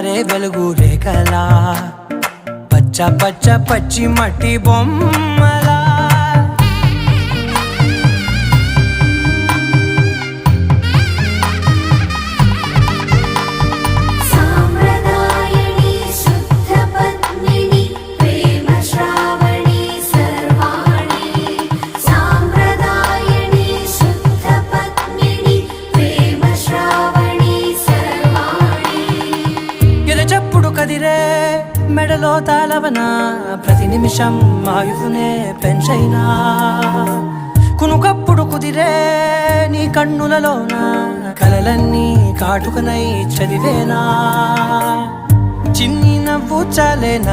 జారే వెలుగు రేఖలా పచ్చ పచ్చ పచ్చి మట్టి బొమ్మలా చెప్పుడు కదిరే మెడలో తాళవన ప్రతి నిమిషం ఆయుధునే పెంచైనా కునుకప్పుడు కుదిరే నీ కన్నులలోన కలలన్నీ కాటుకనై చదివేనా చిన్ని నవ్వు చాలేనా